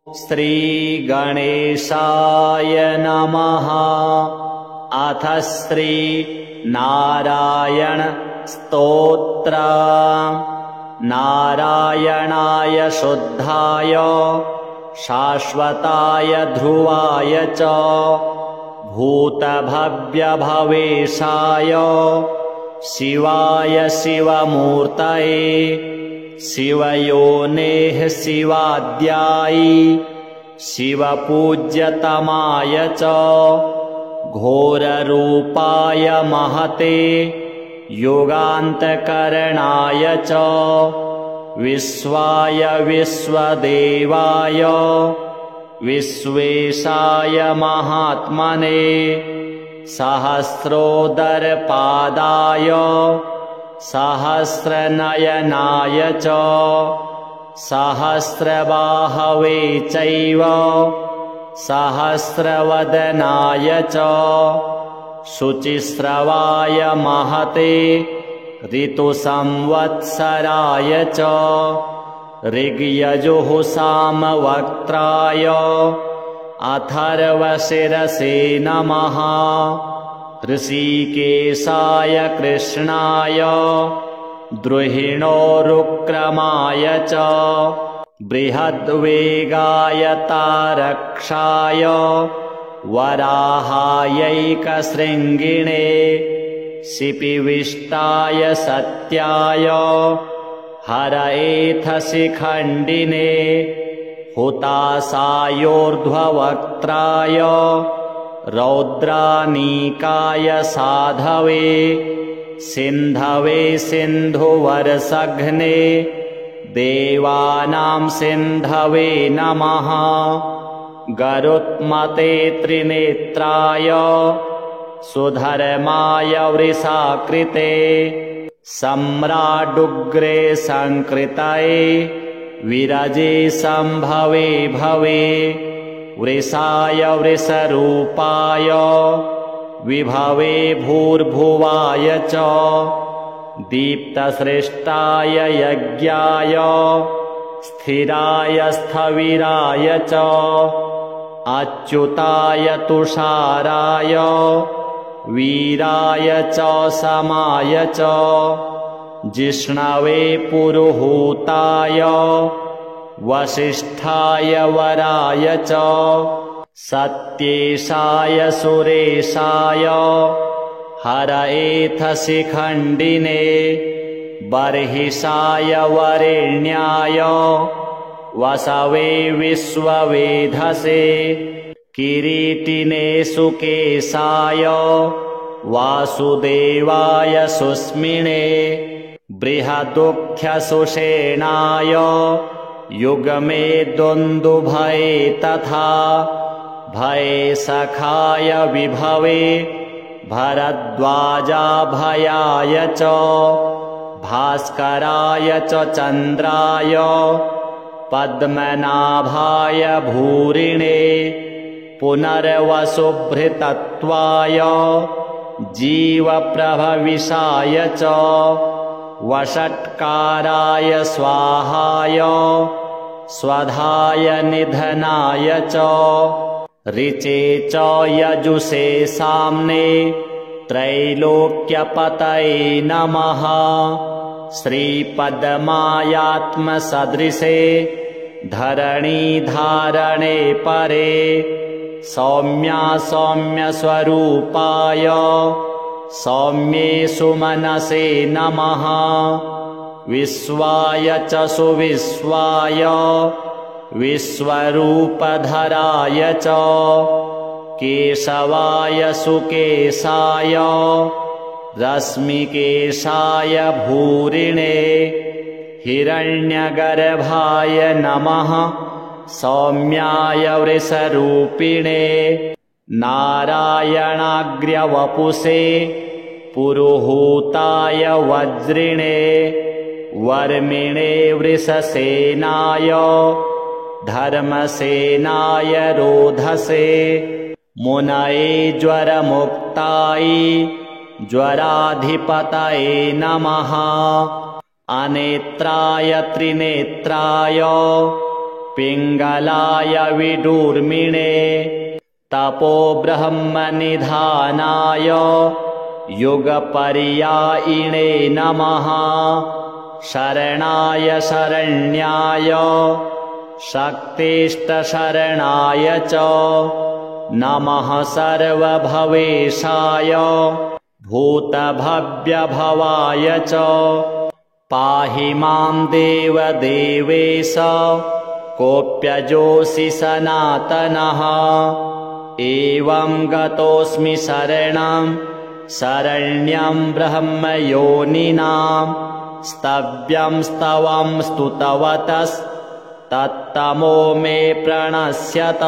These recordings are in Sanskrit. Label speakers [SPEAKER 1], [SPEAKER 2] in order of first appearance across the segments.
[SPEAKER 1] श्रीगणेशाय नमः। अथ श्रीनारायण स्तोत्र। नारायणाय शुद्धाय शाश्वताय ध्रुवाय च भूतभव्यभवेशाय शिवाय शिवमूर्तये शिवयोनेः शिवाद्यायि शिवपूज्यतमाय च घोररूपाय महते युगान्तकरणाय च विश्वाय विश्वदेवाय विश्वेशाय महात्मने सहस्रोदरपादाय सहस्रनयनाय च सहस्रबाहवे चैव सहस्रवदनाय च शुचिस्रवाय महते ऋतुसंवत्सराय च ऋग्यजुः सामवक्त्राय अथर्वशिरसे नमः। ऋषिकेशाय कृष्णाय द्रुहिणोरुक्रमाय च बृहद्वेगाय तारक्षाय वराहायैकशृङ्गिणे शिपिविष्टाय सत्याय हरएथशिखण्डिने हुतासायोर्ध्ववक्त्राय रौद्रानीकाय साधवे सिन्धवे सिन्धुवर्षघ्ने देवानां सिन्धवे नमः। गरुत्मते त्रिनेत्राय सुधर्माय वृषाकृते सम्राडुग्रे संकृतये विरजे संभवे भवे वृषाय वृषरूपाय विभवे भूर्भुवाय च दीप्तसृष्टाय यज्ञाय स्थिराय स्थविराय च अच्युताय तुषाराय वीराय च समाय च जिष्णवे पुरुहूताय वसिष्ठाय वराय च सत्येशाय सुरेशाय हरएथशिखण्डिने बर्हिषाय वरेण्याय वसवे विश्ववेधसे किरीटिने सुकेशाय वासुदेवाय सुस्मिने बृहदुख्यसुषेणाय युगमे दुन्दुभये तथा भये सखाय विभवे भरद्वाजाभयाय च भास्कराय च चन्द्राय पद्मनाभाय भूरिणे पुनर्वसुभृतत्वाय जीवप्रभविषाय च वषट्काराय स्वाहाय स्वधाय निधनाय च ऋचे च यजुषे साम्ने त्रैलोक्यपतये नमः। श्रीपद्मायात्मसदृशे धरणीधारणे परे सौम्या सौम्यस्वरूपाय सौम्ये सुमनसे नमः। विश्वाय च सुविश्वाय विश्वरूपधराय च केशवाय सुकेशाय रश्मिकेशाय भूरिणे हिरण्यगर्भाय नमः। सौम्याय वृषरूपिणे नारायणाग्र्यवपुषे पुरुहूताय वज्रिणे वर्मिणे वृषसेनाय धर्मसेनाय रोधसे मुनये ज्वरमुक्ताय ज्वराधिपतये नमः। अनेत्राय त्रिनेत्राय पिङ्गलाय विदूर्मिणे तपो ब्रह्मनिधानाय युगपर्यायिणे नमः शरणाय शरण्याय शक्तिष्ठशरणाय च नमः सर्वभवेशाय भूतभव्यभवाय च पाहि मां देवदेवेश कोऽप्यजोऽसि सनातनः एवं गतोऽस्मि शरणं शरण्यं ब्रह्मयोनिनां स्तव्यं स्तवं स्तुतवतस्तत्तमो मे प्रणश्यत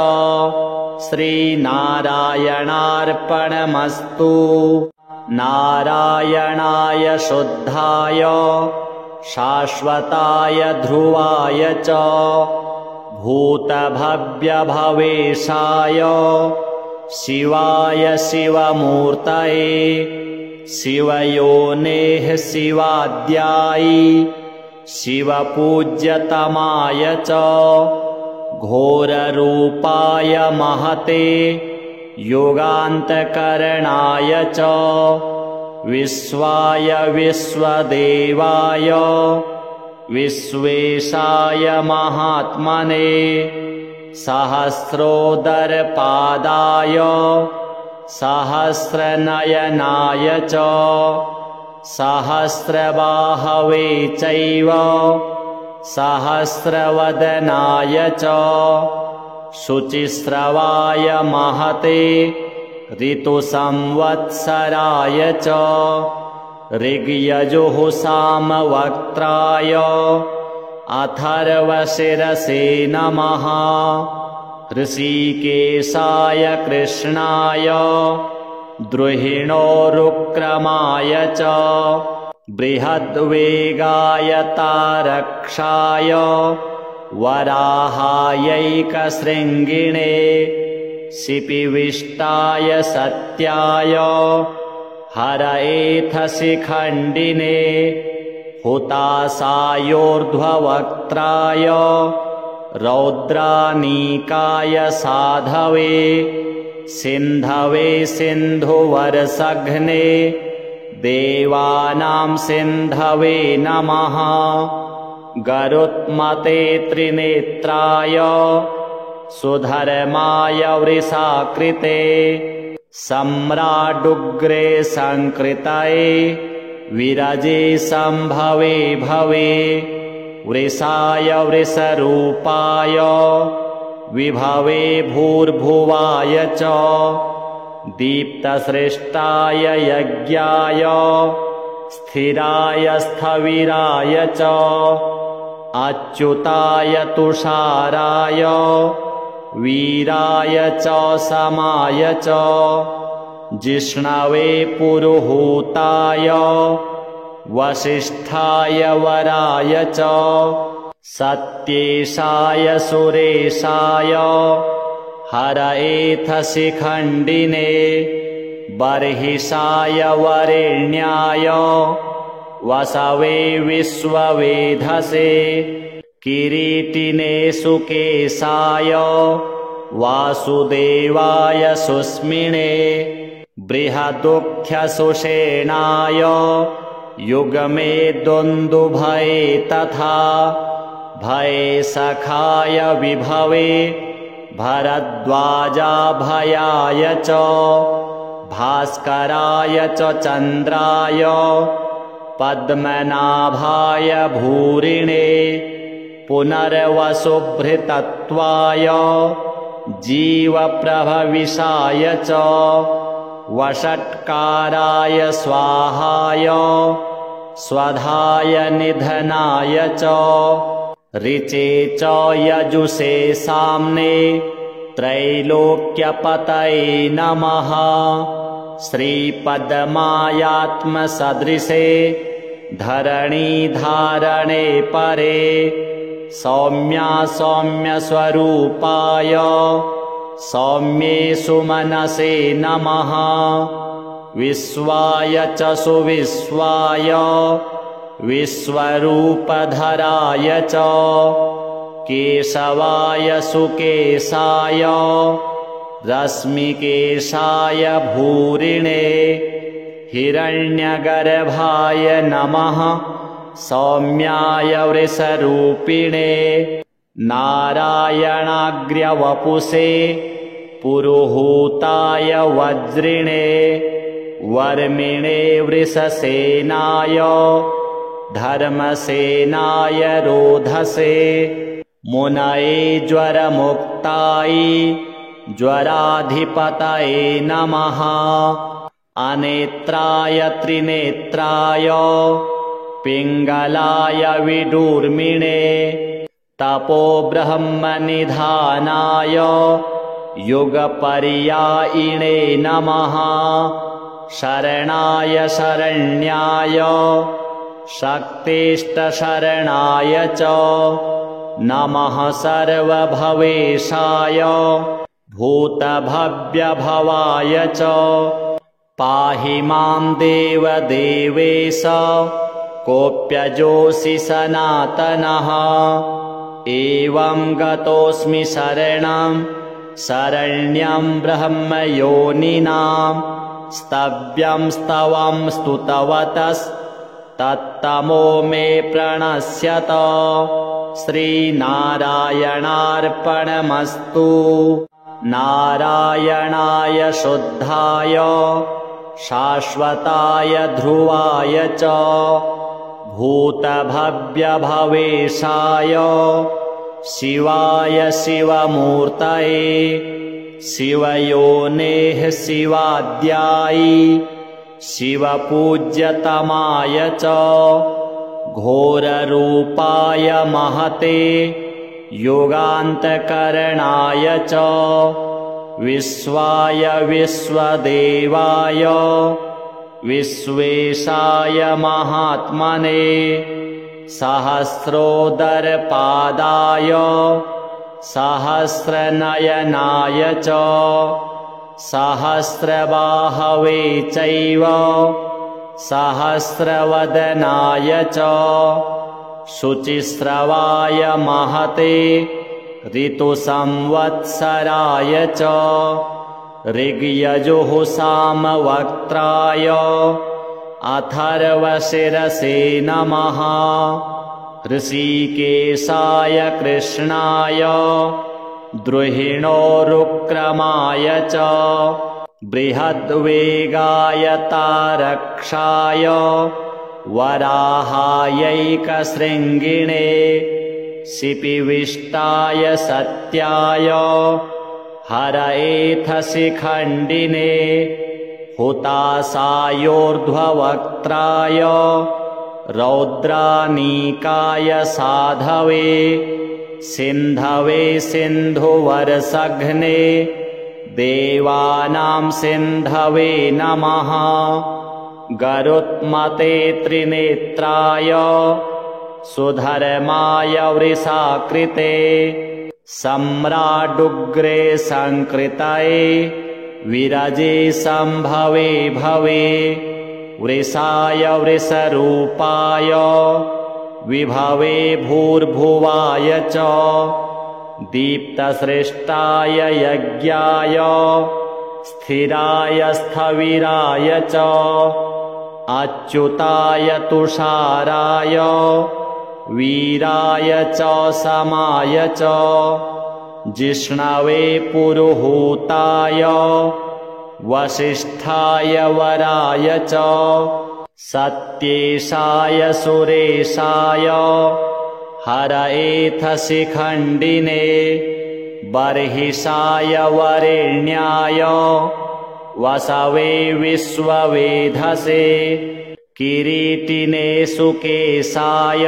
[SPEAKER 1] श्रीनारायणार्पणमस्तु नारायणाय शुद्धाय शाश्वताय ध्रुवाय च भूतभव्यभवेशाय शिवाय शिवमूर्तये शिवयोनेः शिवाद्यायि शिवपूज्यतमाय च घोररूपाय महते योगान्तकरणाय च विश्वाय विश्वदेवाय विश्वेशाय महात्मने सहस्रोदरपादाय सहस्रनयनाय च सहस्रबाहवे चैव सहस्रवदनाय च शुचिस्रवाय महते ऋतुसंवत्सराय च ऋग्यजुः सामवक्त्राय अथर्वशिरसे नमः ऋषिकेशाय कृष्णाय द्रुहिणोरुक्रमाय च बृहद्वेगाय तारक्षाय वराहायैकशृङ्गिणे शिपिविष्टाय सत्याय हरएथशिखण्डिने हुतासायोर्ध्ववक्त्राय रौद्रानीकाय साधवे सिन्धवे सिन्धुवरसघ्ने देवानां सिन्धवे नमः गरुत्मते त्रिनेत्राय सुधर्माय वृषाकृते सम्राडुग्रे संकृतये विरजे सम्भवे भवे वृषाय वृषरूपाय विभवे भूर्भुवाय च दीप्तसृष्टाय यज्ञाय स्थिराय स्थविराय च अच्युताय तुषाराय वीराय च समाय च जिष्णवे पुरुहूताय वसिष्ठाय वराय च सत्येशाय सुरेशाय हरएथशिखण्डिने बर्हिषाय वरेण्याय वसवे विश्ववेधसे किरीटिने सुकेशाय वासुदेवाय सुस्मिने बृहदुख्यसुषेणाय युगमे दुन्दुभये तथा भये सखाय विभवे भरद्वाजाभयाय च भास्कराय च चन्द्राय पद्मनाभाय भूरिणे पुनर्वसुभृतत्वाय जीवप्रभविषाय च वषट्काराय स्वाहाय स्वधाय निधनाय च ऋचे च यजुषे साम्ने त्रैलोक्यपतये नमः श्रीपद्मायात्मसदृशे धरणीधारणे परे सौम्या सौम्यस्वरूपाय सौम्ये सुमनसे नमः विश्वाय च सुविश्वाय विश्वरूपधराय च केशवाय सुकेशाय रश्मिकेशाय भूरिणे हिरण्यगर्भाय नमः सौम्याय वृषरूपिणे नारायणाग्र्यवपुषे पुरुहूताय वज्रिणे वर्मिणे वृषसेनाय धर्मसेनाय रोधसे मुनये ज्वरमुक्ताय ज्वराधिपतये नमः अनेत्राय त्रिनेत्राय पिङ्गलाय विडूर्मिणे तपो ब्रह्मनिधानाय युगपर्यायिणे नमः शरणाय शरण्याय शक्तिष्टशरणाय च नमः सर्वभवेशाय भूतभव्यभवाय च पाहि मां देवदेवेश कोऽप्यजोऽसि सनातनः एवं गतोऽस्मि शरणं शरण्यं ब्रह्मयोनिनां स्तव्यं स्तवं स्तुतवतस्तत्तमो मे प्रणश्यत श्रीनारायणार्पणमस्तु नारायणाय शुद्धाय शाश्वताय ध्रुवाय च भूतभव्यभवेशाय शिवाय शिवमूर्तये शिवयोनेः शिवाद्याय शिवपूज्यतमाय च घोररूपाय महते योगान्तकरणाय च विश्वाय विश्वदेवाय विश्वेशाय महात्मने सहस्रोदरपादाय सहस्रनयनाय च सहस्रबाहवे चैव सहस्रवदनाय च शुचिस्रवाय महते ऋतुसंवत्सराय च ऋग्यजुः सामवक्त्राय अथर्वशिरसे नमः ऋषिकेशाय कृष्णाय द्रुहिणोरुक्रमाय च बृहद्वेगाय तारक्षाय वराहायैकशृङ्गिणे शिपिविष्टाय सत्याय हरएथशिखण्डिने हुतासायोर्ध्ववक्त्राय रौद्रानीकाय साधवे सिन्धवे सिन्धुवर्षघ्ने देवानां सिन्धवे नमः गरुत्मते त्रिनेत्राय सुधर्माय वृषाकृते सम्राडुग्रे संकृतये विरजे संभवे भवे वृषाय वृषरूपाय विभवे भूर्भुवाय च दीप्तसृष्टाय यज्ञाय स्थिराय स्थविराय च अच्युताय तुषाराय वीराय च समाय च जिष्णवे पुरुहूताय वसिष्ठाय वराय च सत्येशाय सुरेशाय हरएथशिखण्डिने बर्हिषाय वरेण्याय वसवे विश्ववेधसे किरीटिने सुकेशाय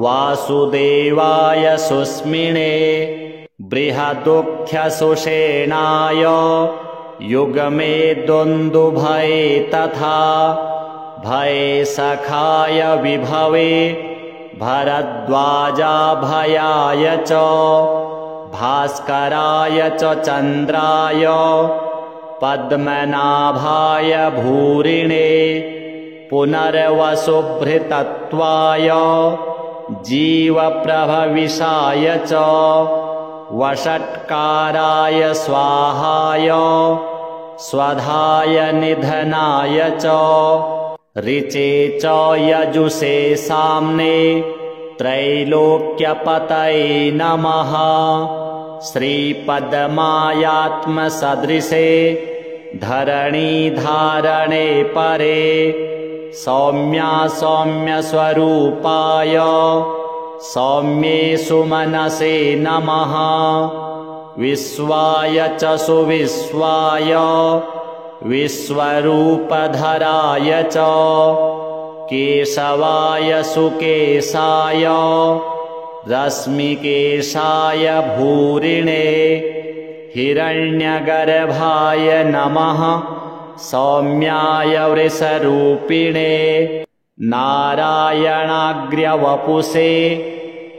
[SPEAKER 1] वासुदेवाय सुस्मिने बृहदुख्यसुषेणाय युगमे दुन्दुभये तथा भये सखाय विभवे भरद्वाजाभयाय च भास्कराय च चन्द्राय पद्मनाभाय भूरिणे पुनर्वसुभृतत्वाय जीवप्रभविषाय च वषट्काराय स्वाहाय स्वधाय निधनाय च ऋचे च यजुषे साम्ने त्रैलोक्यपतये नमः। श्रीपद्मायात्मसदृशे धरणीधारणे परे सौम्या सौम्यस्वरूपाय सौम्ये सुमनसे नमः। विश्वाय च सुविश्वाय विश्वरूपधराय च केशवाय सुकेशाय रश्मिकेशाय भूरिणे हिरण्यगर्भाय नमः। सौम्याय वृषरूपिणे नारायणाग्र्यवपुषे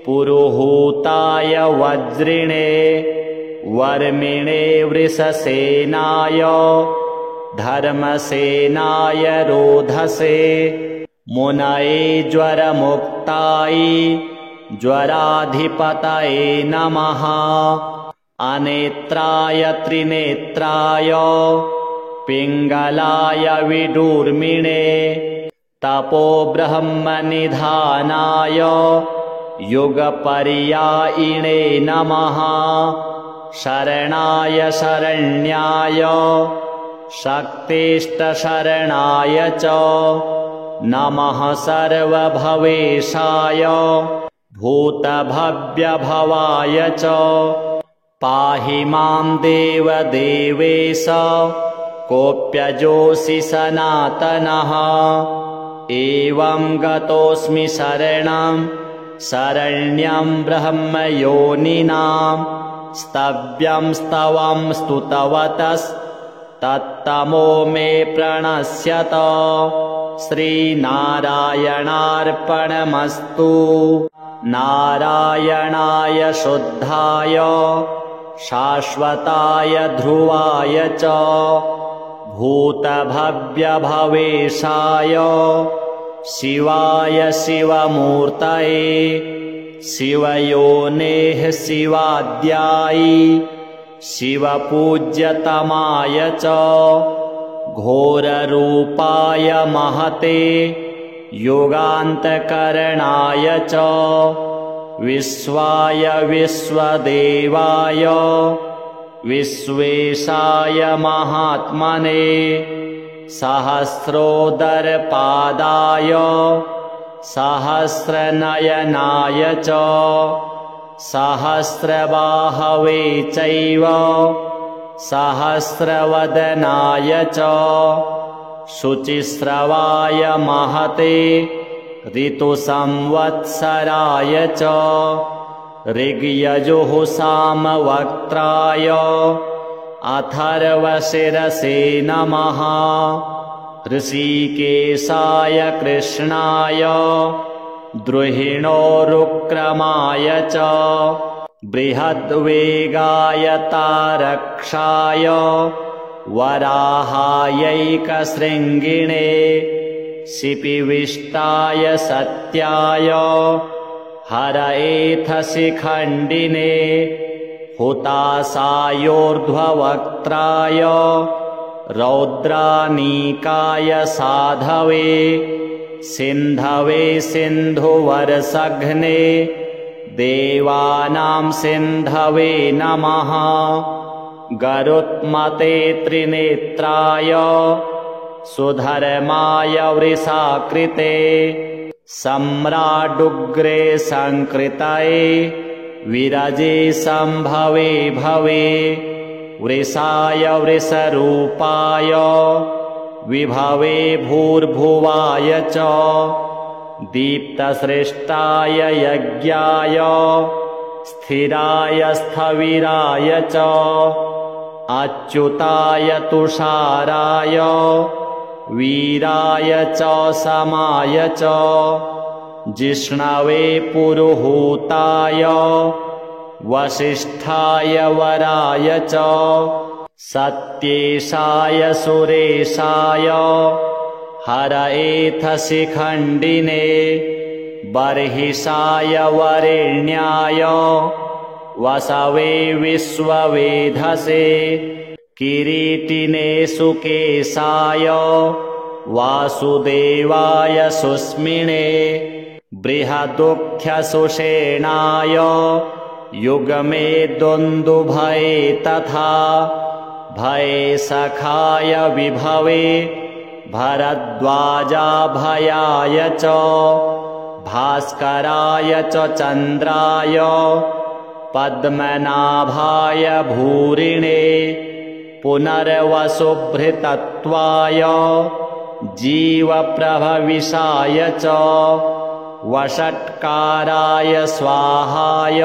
[SPEAKER 1] पुरुहूताय वज्रिणे वर्मिणे वृषसेनाय धर्मसेनाय रोधसे मुनये ज्वरमुक्ताय ज्वराधिपतये नमः। अनेत्राय त्रिनेत्राय पिङ्गलाय विडूर्मिणे तपो ब्रह्मनिधानाय युगपर्यायिणे नमः। शरणाय शरण्याय शक्तिष्टशरणाय च नमः। सर्वभवेशाय भूतभव्यभवाय च पाहि मां देवदेवेश कोऽप्यजोऽसि सनातनः। एवं गतोऽस्मि शरणं शरण्यं ब्रह्मयोनिनां स्तव्यं स्तवं स्तुतवतस्तत्तमो मे प्रणश्यत। श्रीनारायणार्पणमस्तु। नारायणाय शुद्धाय शाश्वताय ध्रुवाय च भूतभव्यभवेशाय शिवाय शिवमूर्तये शिवयोनेः शिवाद्याय शिवपूज्यतमाय च घोररूपाय महते योगान्तकरणाय च विश्वाय विश्वदेवाय विश्वेशाय महात्मने सहस्रोदरपादाय सहस्रनयनाय च सहस्रबाहवे चैव सहस्रवदनाय च शुचिस्रवाय महते ऋतुसंवत्सराय च ऋग्यजुः सामवक्त्राय अथर्वशिरसे नमः। ऋषिकेशाय कृष्णाय द्रुहिणोरुक्रमाय च बृहद्वेगाय तारक्षाय वराहायैकशृङ्गिणे शिपिविष्टाय सत्याय हरएथशिखण्डिने हुतासायोर्ध्ववक्त्राय रौद्रानीकाय साधवे सिन्धवे सिन्धुवरसघ्ने देवानां सिन्धवे नमः। गरुत्मते त्रिनेत्राय सुधर्माय वृषाकृते सम्राडुग्रे संकृतये विरजे संभवे भवे वृषाय वृषरूपाय विभवे भूर्भुवाय च दीप्तसृष्टाय यज्ञाय स्थिराय स्थविराय च अच्युताय तुषाराय वीराय च समाय च जिष्णवे पुरुहूताय वसिष्ठाय वराय च सत्येशाय सुरेशाय हरएथशिखण्डिने बर्हिषाय वरेण्याय वसवे विश्ववेधसे किरीटिने सुकेशाय वासुदेवाय सुस्मिने बृहदुख्यसुषेणाय युगमे दुन्दुभये तथा भये सखाय विभवे भरद्वाजाभयाय च भास्कराय च चन्द्राय पद्मनाभाय भूरिणे पुनर्वसुभृतत्वाय जीवप्रभविषाय च वषट्काराय स्वाहाय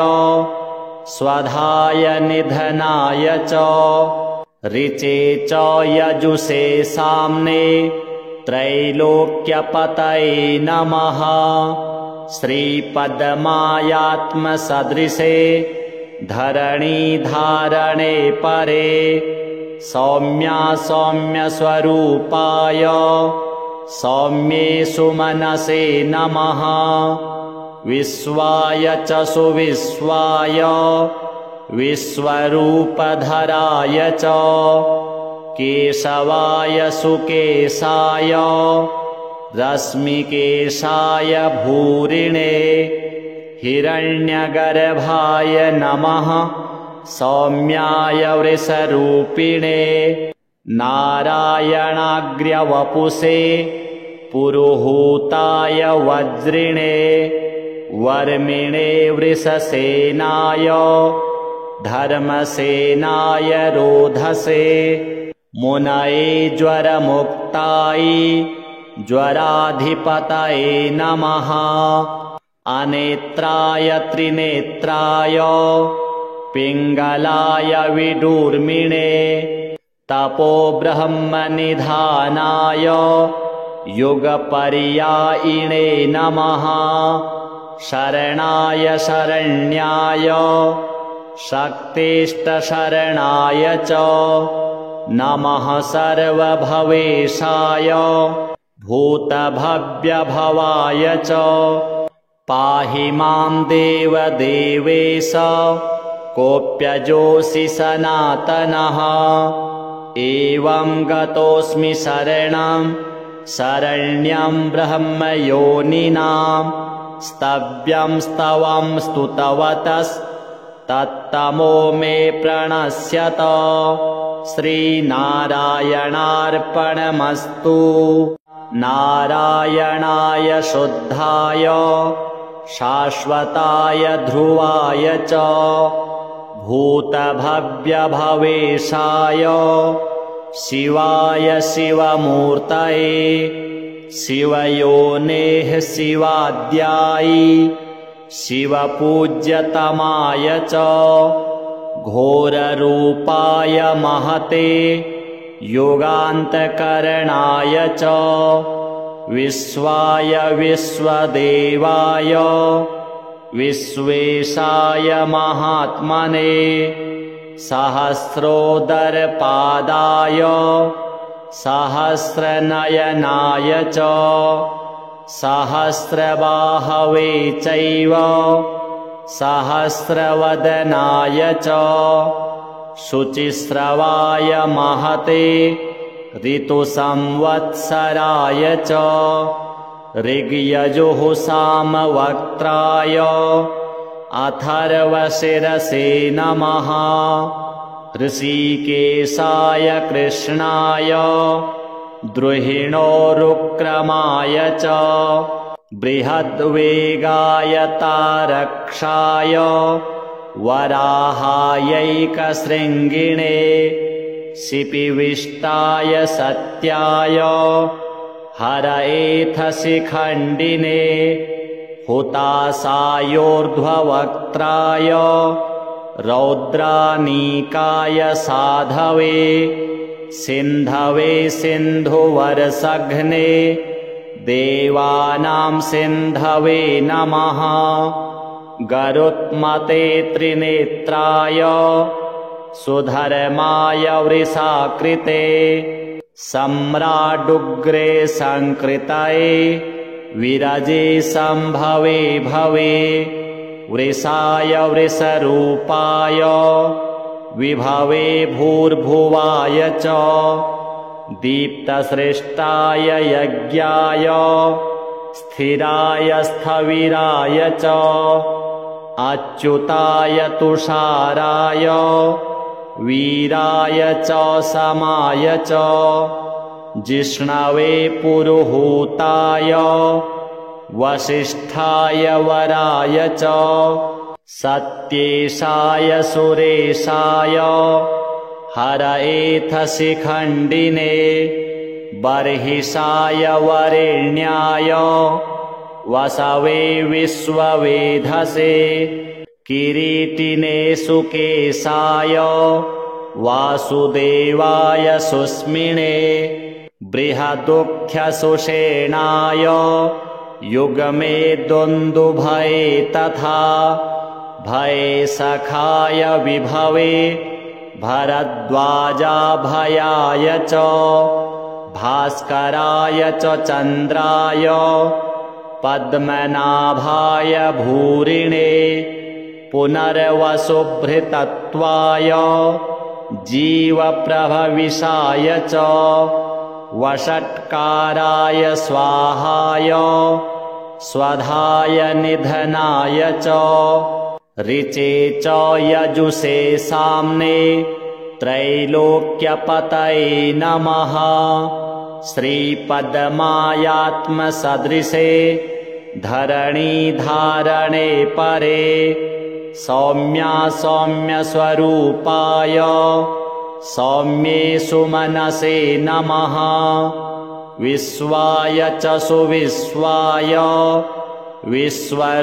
[SPEAKER 1] स्वधाय निधनाय च ऋचे च यजुषे साम्ने त्रैलोक्यपतये नमः श्रीपद्मायात्मसदृशे धरणीधारणे परे सौम्या सौम्यस्वरूपाय सौम्ये सुमनसे नमः विश्वाय च सुविश्वाय विश्वरूपधराय च केशवाय सुकेशाय रश्मिकेशाय भूरिणे हिरण्यगर्भाय नमः सौम्याय वृषरूपिणे नारायणाग्र्यवपुषे पुरुहूताय वज्रिणे वर्मिणे वृषसेनाय धर्मसेनाय रोधसे मुनये ज्वरमुक्ताय ज्वराधिपतये नमः अनेत्राय त्रिनेत्राय पिङ्गलाय विडूर्मिणे तपो ब्रह्मनिधानाय युगपर्यायिणे नमः शरणाय शरण्याय शक्तिष्टशरणाय च नमः सर्वभवेशाय भूतभव्यभवाय च पाहि मां देवदेवेश कोऽप्यजोऽसि सनातनः एवं गतोऽस्मि शरणं शरण्यं ब्रह्मयोनिनां स्तव्यं स्तवं स्तुतवतस्तत्तमो मे प्रणश्यत श्रीनारायणार्पणमस्तु नारायणाय शुद्धाय शाश्वताय ध्रुवाय च भूतभव्यभवेशाय शिवाय शिवमूर्तये शिवयोनेः शिवाद्याय शिवपूज्यतमाय च घोररूपाय महते योगान्तकरणाय च विश्वाय विश्वदेवाय विश्वेशाय महात्मने सहस्रोदरपादाय सहस्रनयनाय च सहस्रबाहवे चैव सहस्रवदनाय च शुचिस्रवाय महते ऋतुसंवत्सराय च ऋग्यजुः सामवक्त्राय अथर्वशिरसे नमः ऋषिकेशाय कृष्णाय द्रुहिणोरुक्रमाय च बृहद्वेगाय तारक्षाय वराहायैकशृङ्गिणे शिपिविष्टाय सत्याय हरएथशिखण्डिने हुतासायोर्ध्ववक्त्राय रौद्रानीकाय साधवे सिन्धवे सिन्धुवरसघ्ने देवानां सिन्धवे नमः गरुत्मते त्रिनेत्राय सुधर्माय वृषाकृते सम्राडुग्रे संकृतये विरजे संभवे भवे वृषाय वृषरूपाय विभवे भूर्भुवाय च दीप्तसृष्टाय यज्ञाय स्थिराय स्थविराय च अच्युताय तुषाराय वीराय च समाय च जिष्णवे पुरुहूताय वसिष्ठाय वराय च सत्येशाय सुरेशाय हरएथ शिखण्डिने बर्हिषाय वरेण्याय वसवे विश्ववेधसे किरीटिने सुकेशाय वासुदेवाय सुस्मिने बृहदुख्यसुषेणाय युग्मे दुन्दुभये तथा भये सखाय विभवे भरद्वाजाभयाय च भास्कराय च चन्द्राय पद्मनाभाय भूरिणे पुनर्वसुभृतत्वाय जीवप्रभविषाय च वषट्काराय स्वाहाय स्वधाय निधनाय च ऋचे च यजुषे साम्ने त्रैलोक्यपतये नमः श्रीपद्मायात्मसदृशे धरणीधारणे परे सौम्या सौम्यस्वरूपाय सौम्ये सुमनसे नमः विश्वाय च सुविश्वाय विश्वरूपधराय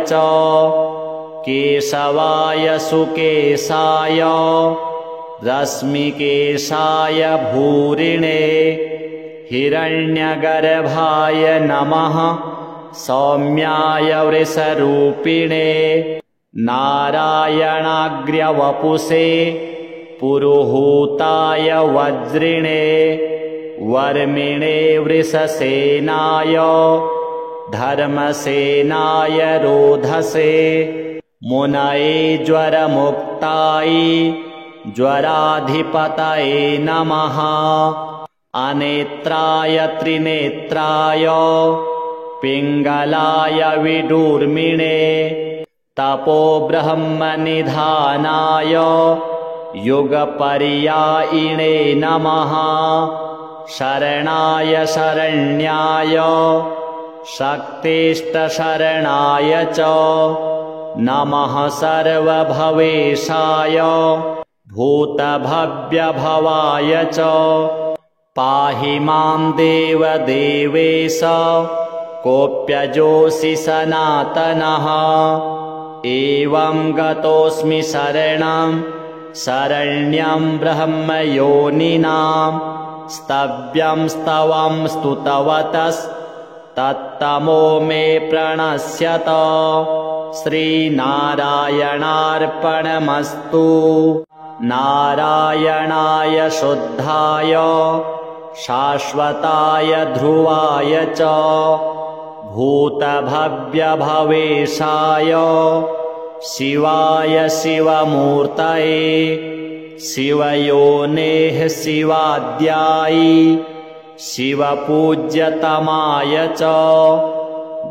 [SPEAKER 1] च केशवाय सुकेशाय रश्मिकेशाय भूरिणे हिरण्यगर्भाय नमः सौम्याय वृषरूपिणे नारायणाग्र्यवपुषे पुरुहूताय वज्रिणे वर्मिणे वृषसेनाय धर्मसेनाय रोधसे मुनये ज्वरमुक्ताय ज्वराधिपतये नमः अनेत्राय त्रिनेत्राय पिङ्गलाय विडूर्मिणे तपो ब्रह्मनिधानाय युगपर्यायिणे नमः शरणाय शरण्याय शक्तिष्टशरणाय च नमः सर्वभवेशाय भूतभव्यभवाय च पाहि मां देवदेवेश कोऽप्यजोऽसि सनातनः एवं गतोऽस्मि शरणं शरण्यं ब्रह्मयोनिनां स्तव्यं स्तवं स्तुतवतस्तत्तमो मे प्रणश्यत श्रीनारायणार्पणमस्तु नारायणाय शुद्धाय शाश्वताय ध्रुवाय च भूतभव्यभवेशाय शिवाय शिवमूर्तये शिवयोनेः शिवाद्यायि शिवपूज्यतमाय च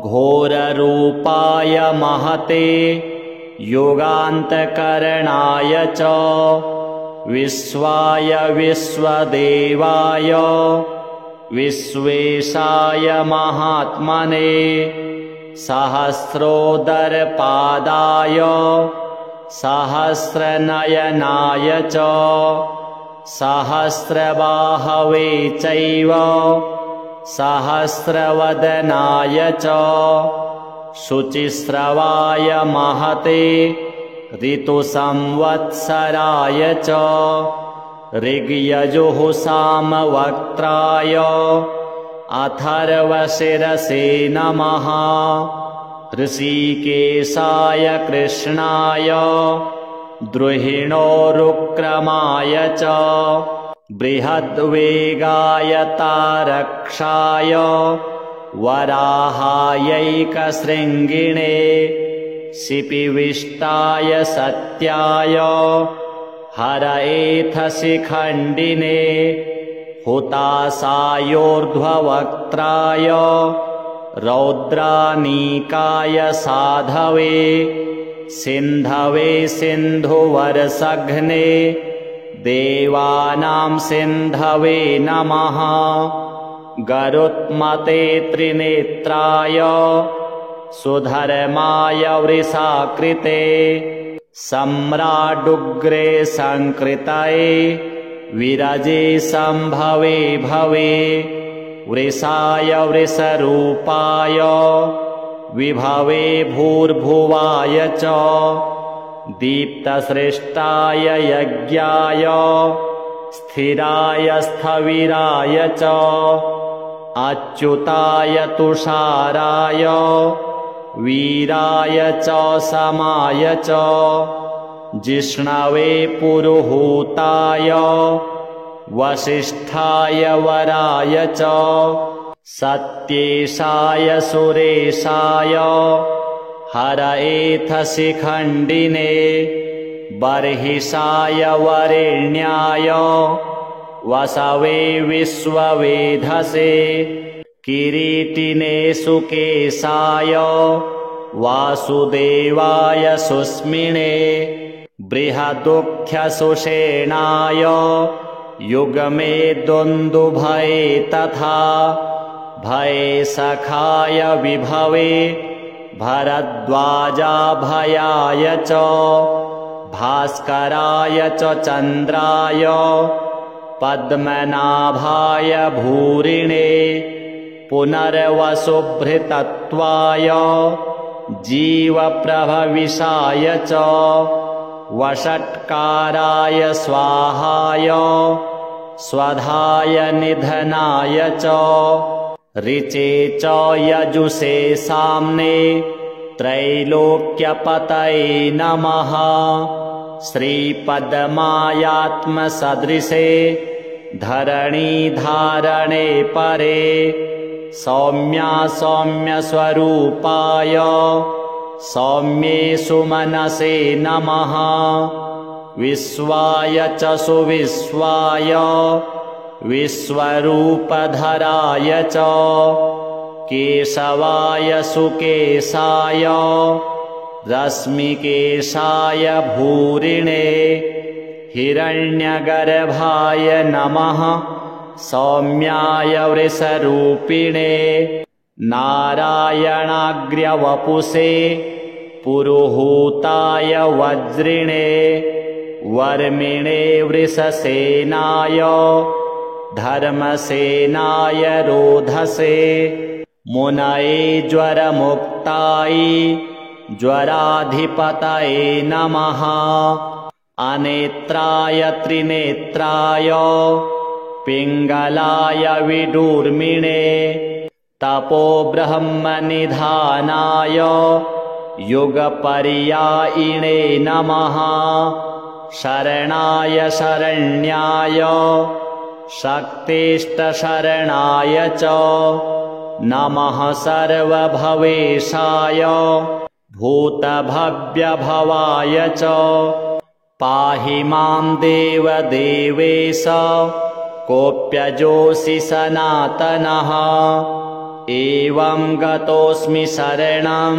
[SPEAKER 1] घोररूपाय महते योगान्तकरणाय च विश्वाय विश्वदेवाय विश्वेशाय महात्मने सहस्रोदरपादाय सहस्रनयनाय च सहस्रबाहवे चैव सहस्रवदनाय च शुचिस्रवाय महते ऋतुसंवत्सराय च ऋग्यजुः सामवक्त्राय अथर्वशिरसे नमः ऋषिकेशाय कृष्णाय द्रुहिणोरुक्रमाय च बृहद्वेगाय तारक्षाय वराहायैकशृङ्गिणे शिपिविष्टाय सत्याय हरएथसि खण्डिने हुतासायोर्ध्ववक्त्राय रौद्रानीकाय साधवे सिन्धवे सिन्धुवर्षघ्ने देवानां सिन्धवे नमः गरुत्मते त्रिनेत्राय सुधर्माय वृषाकृते सम्राडुग्रे संकृतये विरजे सम्भवे भवे वृषाय वृषरूपाय विभवे भूर्भुवाय च दीप्तसृष्टाय यज्ञाय स्थिराय स्थविराय च अच्युताय तुषाराय वीराय च समाय च जिष्णवे पुरुहूताय वसिष्ठाय वराय च सत्येशाय सुरेशाय हरएथसि खण्डिने बर्हिषाय वरेण्याय वसवे विश्ववेधसे किरीटिने सुकेशाय वासुदेवाय सुस्मिने बृहदुख्यसुषेणाय युगमे दुन्दुभये तथा भये सखाय विभवे भरद्वाजाभयाय च भास्कराय च चन्द्राय पद्मनाभाय भूरिणे पुनर्वसुभृतत्वाय जीवप्रभविषाय च वषट्काराय स्वाहाय स्वधाय निधनाय च ऋचे च यजुषे साम्ने त्रैलोक्यपतये नमः श्रीपद्मायात्मसदृशे धरणीधारणे परे सौम्या सौम्यस्वरूपाय सौम्ये सुमनसे नमः विश्वाय च सुविश्वाय विश्वरूपधराय च केशवाय सुकेशाय रश्मिकेशाय भूरिणे हिरण्यगर्भाय नमः सौम्याय वृषरूपिणे नारायणाग्र्यवपुषे पुरुहूताय वज्रिणे वर्मिणे वृषसेनाय धर्मसेनाय रोधसे मुनये ज्वरमुक्ताय ज्वराधिपतये नमः अनेत्राय त्रिनेत्राय पिङ्गलाय विडूर्मिणे तपो ब्रह्मनिधानाय युगपर्यायिणे नमः शरणाय शरण्याय शक्तिष्टशरणाय च नमः सर्वभवेशाय भूतभव्यभवाय च पाहि मां देवदेवेश कोऽप्यजोऽसि सनातनः एवं गतोऽस्मि शरणं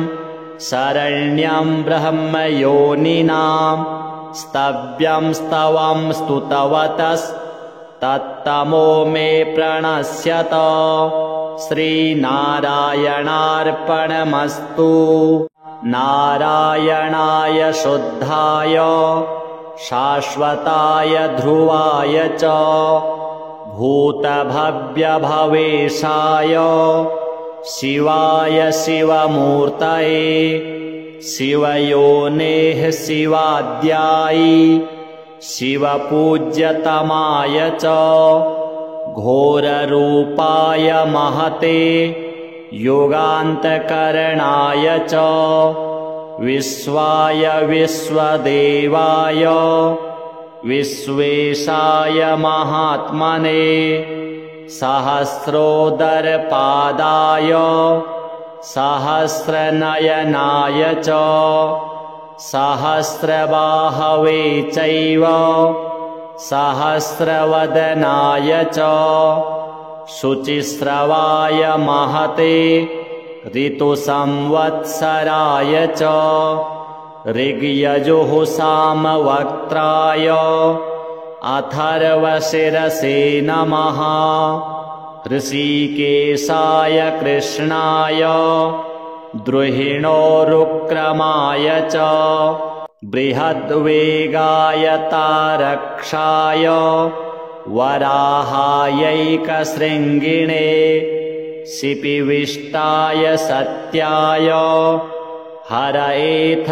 [SPEAKER 1] शरण्यं ब्रह्मयोनिनां स्तव्यं स्तवं स्तुतवतस्तत्तमो मे प्रणश्यत श्रीनारायणार्पणमस्तु नारायणाय शुद्धाय शाश्वताय ध्रुवाय च भूतभव्यभवेशाय शिवाय शिवमूर्तये शिवयोनेः शिवाद्यायि शिवपूज्यतमाय च घोररूपाय महते योगान्तकरणाय च विश्वाय विश्वदेवाय विश्वेशाय महात्मने सहस्रोदरपादाय सहस्रनयनाय च सहस्रबाहवे चैव सहस्रवदनाय च शुचिस्रवाय महते ऋतुसंवत्सराय च ऋग्यजुः सामवक्त्राय अथर्वशिरसे नमः ऋषिकेशाय कृष्णाय द्रुहिणोरुक्रमाय च बृहद्वेगाय तारक्षाय वराहायैकशृङ्गिणे शिपिविष्टाय सत्याय हरएथशिखण्डिने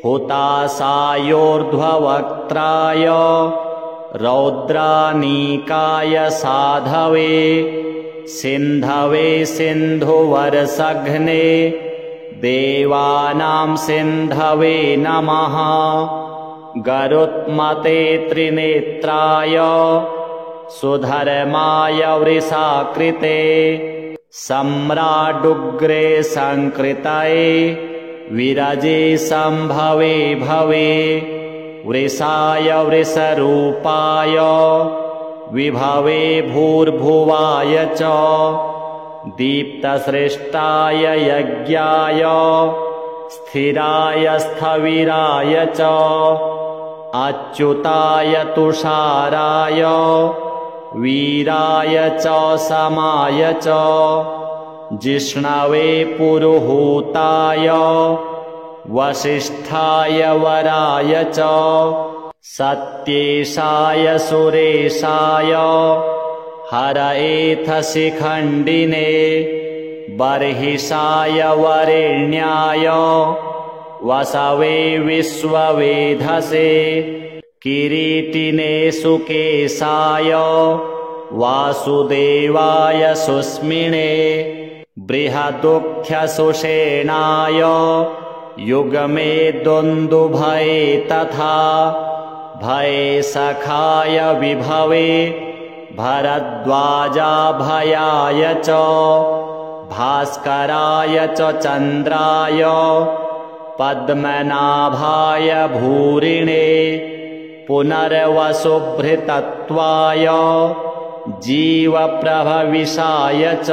[SPEAKER 1] हुतासायोर्ध्ववक्त्राय रौद्रानीकाय साधवे सिन्धवे सिन्धुवर्षघ्ने देवानां सिन्धवे नमः गरुत्मते त्रिनेत्राय सुधर्माय वृषाकृते सम्राडुग्रे संकृतये विरजे सम्भवे भवे वृषाय वृषरूपाय विभवे भूर्भुवाय च दीप्तसृष्टाय यज्ञाय स्थिराय स्थविराय च अच्युताय तुषाराय वीराय च समाय च जिष्णवे पुरुहूताय वसिष्ठाय वराय च सत्येशाय सुरेशाय हरएथशिखण्डिने बर्हिषाय वरेण्याय वसवे विश्ववेधसे किरीटिने सुकेशाय वासुदेवाय सुस्मिने बृहदुख्यसुषेणाय युगमे दुन्दुभये तथा भये सखाय विभवे भरद्वाजाभयाय च भास्कराय च चन्द्राय पद्मनाभाय भूरिणे पुनर्वसुभृतत्वाय जीवप्रभविषाय च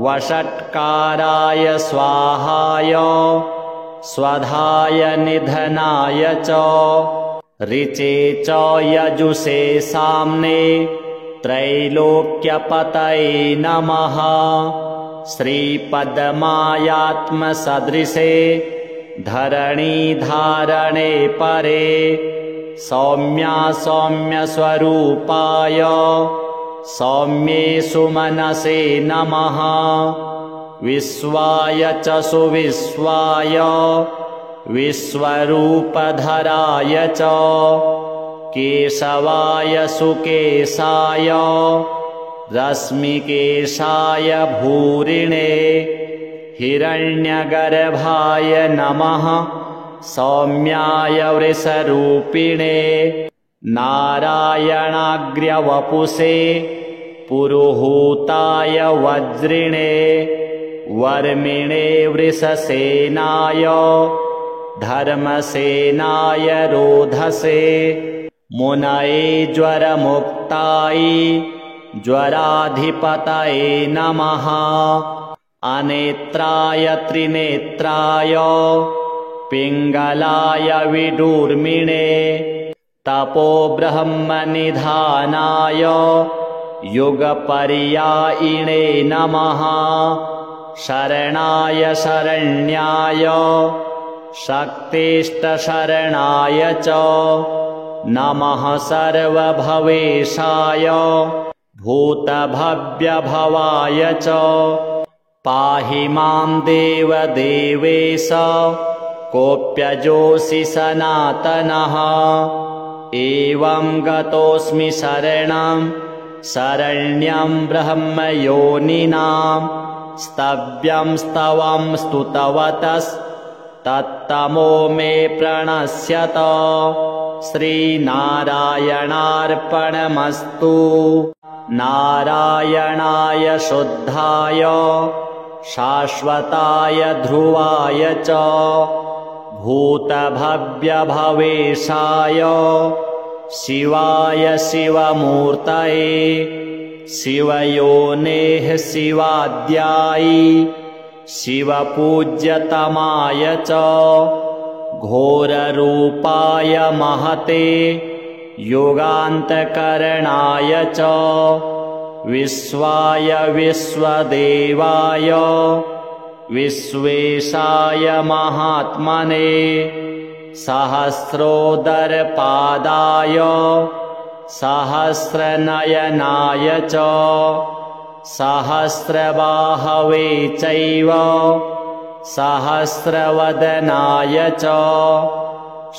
[SPEAKER 1] वषट्काराय स्वाहाय स्वधाय निधनाय च ऋचे च यजुषे साम्ने त्रैलोक्यपतये नमः श्रीपद्मायात्मसदृशे धरणीधारणे परे सौम्या सौम्यस्वरूपाय सौम्ये सुमनसे नमः विश्वाय च सुविश्वाय विश्वरूपधराय च केशवाय सुकेशाय रश्मिकेशाय भूरिणे हिरण्यगर्भाय नमः सौम्याय वृषरूपिणे नारायणाग्र्यवपुषे पुरुहूताय वज्रिणे वर्मिणे वृषसेनाय धर्मसेनाय रोधसे मुनये ज्वरमुक्ताय ज्वराधिपतये नमः अनेत्राय त्रिनेत्राय पिङ्गलाय विडूर्मिणे तपो ब्रह्मनिधानाय युगपर्यायिणे नमः शरणाय शरण्याय शक्तिष्टशरणाय च नमः सर्वभवेशाय भूतभव्यभवाय च पाहि मां देवदेवेश कोऽप्यजोऽसि सनातनः एवं गतोऽस्मि शरणं शरण्यं ब्रह्मयोनिनां स्तव्यं स्तवं स्तुतवतस्तत्तमो मे प्रणश्यत श्रीनारायणार्पणमस्तु। नारायणाय शुद्धाय शाश्वताय ध्रुवाय च भूतभव्यभवेशाय शिवाय शिवमूर्तये शिवयोनेः शिवाद्यायि शिवपूज्यतमाय च घोररूपाय महते योगान्तकरणाय च विश्वाय विश्वदेवाय विश्वेशाय महात्मने सहस्रोदरपादाय सहस्रनयनाय च सहस्रबाहवे चैव सहस्रवदनाय च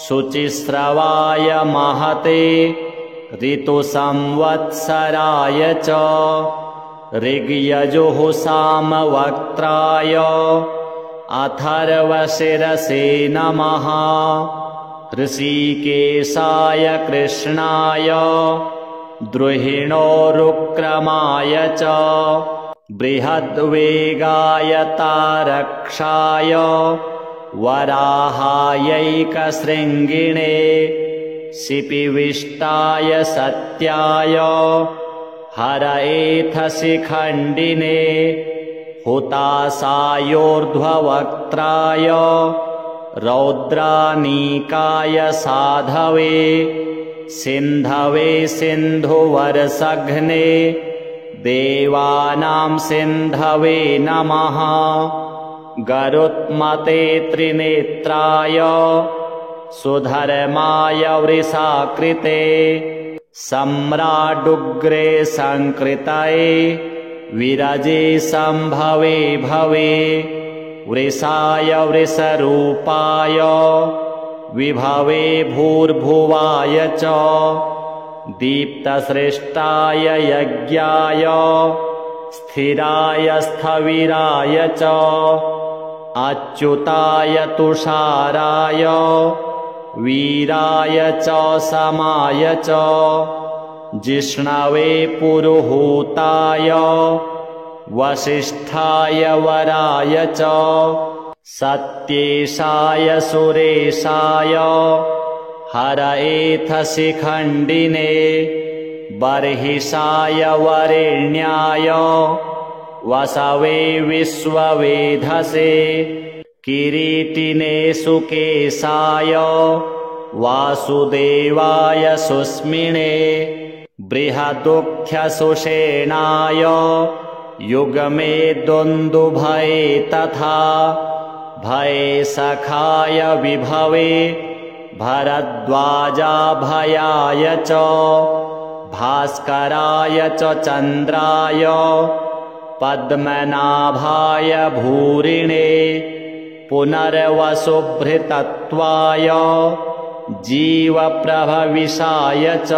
[SPEAKER 1] शुचिस्रवाय महते ऋतुसंवत्सराय च ऋग्यजुः सामवक्त्राय अथर्वशिरसे नमः। ऋषिकेशाय कृष्णाय द्रुहिणोरुक्रमाय च बृहद्वेगाय तारक्षाय वराहायैकशृङ्गिणे शिपिविष्टाय सत्याय हरएथशिखण्डिने हुतासायोर्ध्ववक्त्राय रौद्रानीकाय साधवे सिन्धवे सिन्धुवरसघ्ने देवानां सिन्धवे नमः। गरुत्मते त्रिनेत्राय सुधर्माय वृषाकृते सम्राडुग्रे संकृतये विरजे संभवे भवे वृषाय वृषरूपाय विभवे भूर्भुवाय च दीप्तसृष्टाय यज्ञाय स्थिराय स्थविराय च अच्युताय तुषाराय वीराय च समाय च जिष्णवे पुरुहूताय वसिष्ठाय वराय च सत्येशाय सुरेशाय हरएथशिखण्डिने बर्हिषाय वरेण्याय वसवे विश्ववेधसे किरीटिने सुकेशाय वासुदेवाय सुस्मिने बृहदुख्यसुषेणाय युगमे दुन्दुभये तथा भये सखाय विभवे भरद्वाजाभयाय च भास्कराय च चन्द्राय पद्मनाभाय भूरिणे पुनर्वसुभृतत्वाय जीवप्रभविषाय च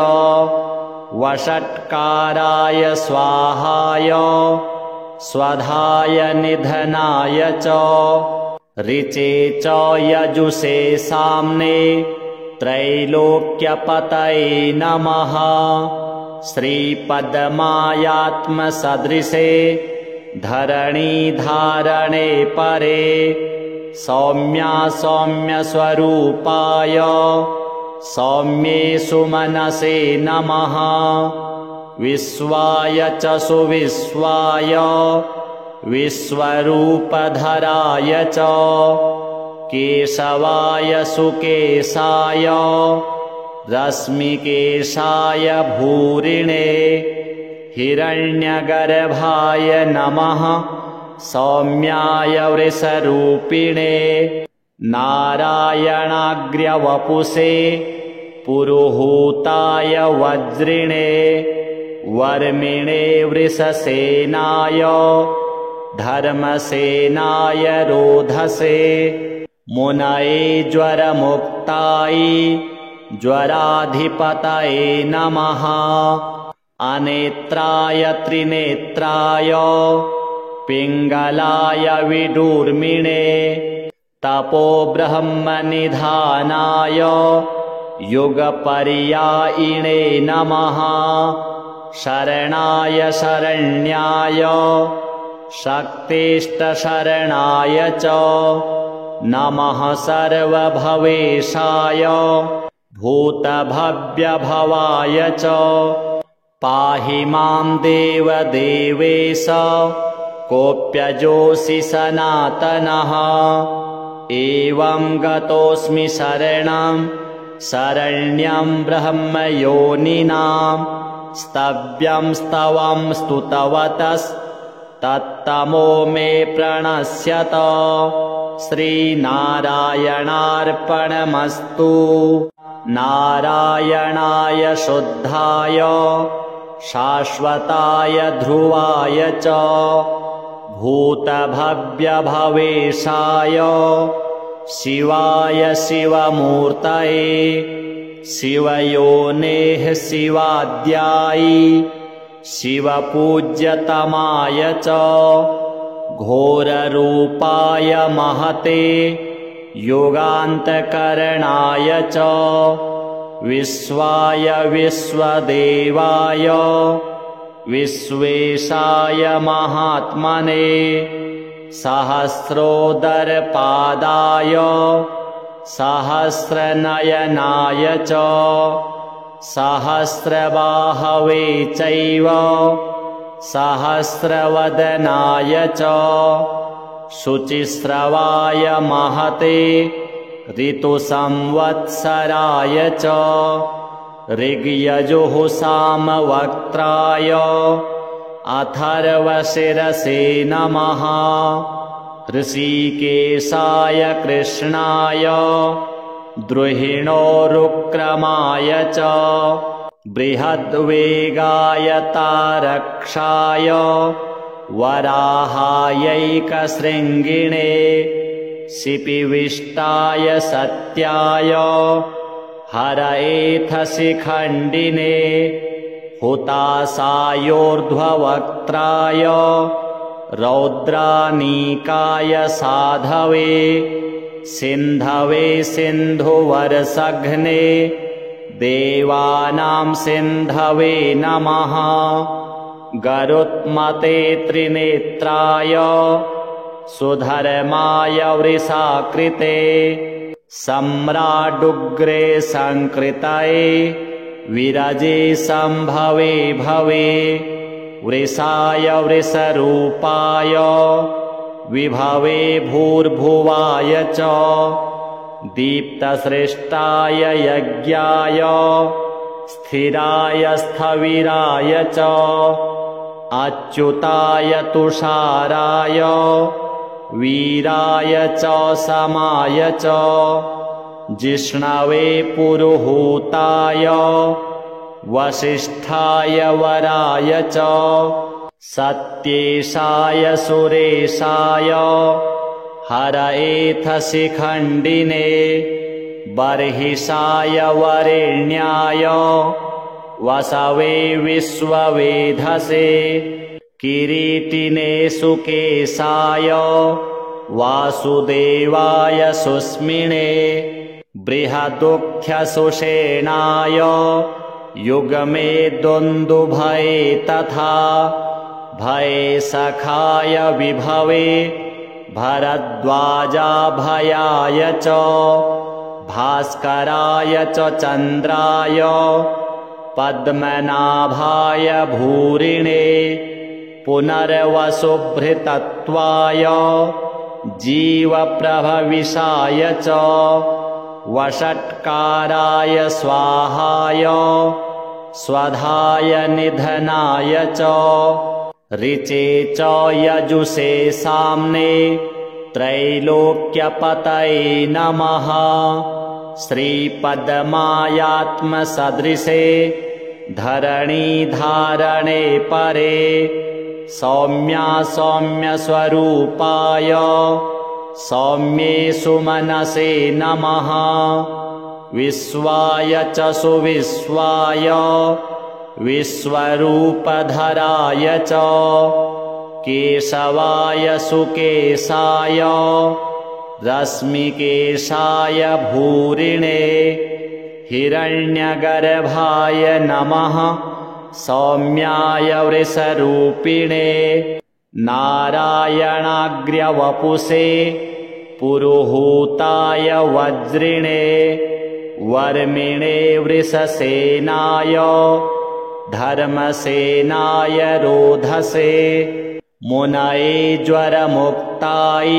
[SPEAKER 1] वषट्काराय स्वाहाय स्वधाय निधनाय च ऋचे च यजुषे साम्ने त्रैलोक्यपतये नमः। श्रीपद्मायात्मसदृशे धरणीधारणे परे सौम्या सौम्यस्वरूपाय सौम्ये सुमनसे नमः। विश्वाय च सुविश्वाय विश्वरूपधराय च केशवाय सुकेशाय रश्मिकेशाय भूरिणे हिरण्यगर्भाय नमः। सौम्याय वृषरूपिणे नारायणाग्र्यवपुषे पुरुहूताय वज्रिणे वर्मिणे वृषसेनाय धर्मसेनाय रोधसे मुनये ज्वरमुक्ताय ज्वराधिपतये नमः। अनेत्राय त्रिनेत्राय पिङ्गलाय विडूर्मिणे तपो ब्रह्मनिधानाय युगपर्यायिणे नमः शरणाय शरण्याय शक्तिष्टशरणाय च नमः सर्वभवेशाय भूतभव्यभवाय च पाहि मां देवदेवेश कोऽप्यजोऽसि सनातनः एवं गतोऽस्मि शरणं शरण्यं ब्रह्मयोनिनां स्तव्यं स्तवं स्तुतवतस्तत्तमो मे प्रणश्यत श्रीनारायणार्पणमस्तु नारायणाय शुद्धाय शाश्वताय ध्रुवाय च भूतभव्यभवेशाय शिवाय शिवमूर्तये शिवयोनेः शिवाद्यायि शिवपूज्यतमाय च घोररूपाय महते युगान्तकरणाय च विश्वाय विश्वदेवाय विश्वेशाय महात्मने सहस्रोदरपादाय सहस्रनयनाय च सहस्रबाहवे चैव सहस्रवदनाय च शुचिस्रवाय महते ऋतुसंवत्सराय च ऋग्यजुः सामवक्त्राय अथर्वशिरसे नमः ऋषिकेशाय कृष्णाय द्रुहिणोरुक्रमाय च बृहद्वेगाय तारक्षाय वराहायैकशृङ्गिणे शिपिविष्टाय सत्याय हरएथशिखण्डिने हुतासायोर्ध्ववक्त्राय रौद्रानीकाय साधवे सिन्धवे सिन्धुवर्षघ्ने देवानां सिन्धवे नमः गरुत्मते त्रिनेत्राय सुधर्माय वृषाकृते सम्राडुग्रे संकृतये विरजे संभवे भवे वृषाय वृषरूपाय विभवे भूर्भुवाय च दीप्तसृष्टाय यज्ञाय स्थिराय स्थविराय च अच्युताय तुषाराय वीराय च समाय च जिष्णवे पुरुहूताय वसिष्ठाय वराय च सत्येशाय सुरेशाय हरएथशिखण्डिने बर्हिषाय वरेण्याय वसवे विश्ववेधसे किरीटिने सुकेशाय वासुदेवाय सुस्मिने बृहदुख्यसुषेणाय युगमे दुन्दुभये तथा भये सखाय विभवे भरद्वाजाभयाय च भास्कराय च चन्द्राय पद्मनाभाय भूरिणे पुनर्वसुभृतत्वाय जीवप्रभविषाय च वषट्काराय स्वाहाय स्वधाय निधनाय च ऋचे च यजुषे साम्ने त्रैलोक्यपतये नमः श्रीपद्मायात्मसदृशे धरणीधारणे परे सौम्या सौम्यस्वरूपाय सौम्ये सुमनसे नमः विश्वाय च सुविश्वाय विश्वरूपधराय च केशवाय सुकेशाय रश्मिकेशाय भूरिणे हिरण्यगर्भाय नमः सौम्याय वृषरूपिणे नारायणाग्र्यवपुषे पुरुहूताय वज्रिणे वर्मिणे वृषसेनाय धर्मसेनाय रोधसे मुनये ज्वरमुक्ताय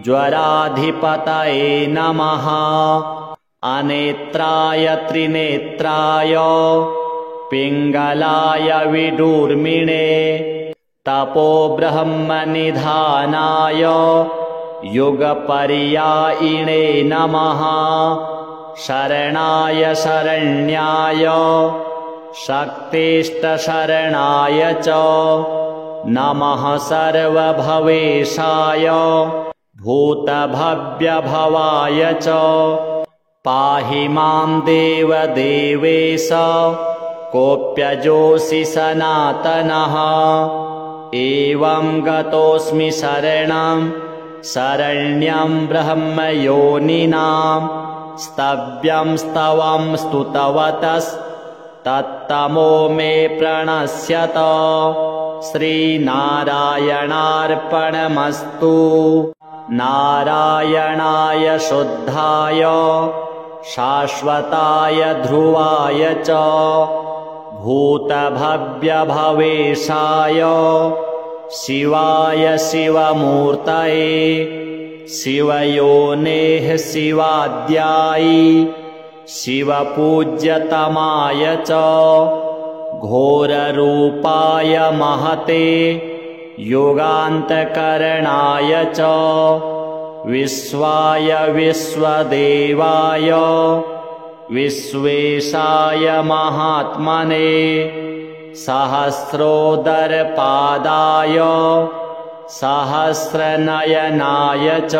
[SPEAKER 1] ज्वराधिपतये नमः अनेत्राय त्रिनेत्राय पिङ्गलाय विडूर्मिणे तपो ब्रह्मनिधानाय युगपर्यायिणे नमः शरणाय शरण्याय शक्तिष्टशरणाय च नमः सर्वभवेशाय भूतभव्यभवाय च पाहि मां देवदेवेश कोऽप्यजोऽसि सनातनः एवं गतोऽस्मि शरणं शरण्यं ब्रह्मयोनिनां स्तव्यं स्तवं स्तुतवतस्तत्तमो मे प्रणश्यत श्रीनारायणार्पणमस्तु नारायणाय शुद्धाय शाश्वताय ध्रुवाय च भूतभव्यभवेशाय शिवाय शिवमूर्तये शिवयोनेः शिवाद्याय शिवपूज्यतमाय च घोररूपाय महते योगान्तकरणाय च विश्वाय विश्वदेवाय विश्वेशाय महात्मने सहस्रोदरपादाय सहस्रनयनाय च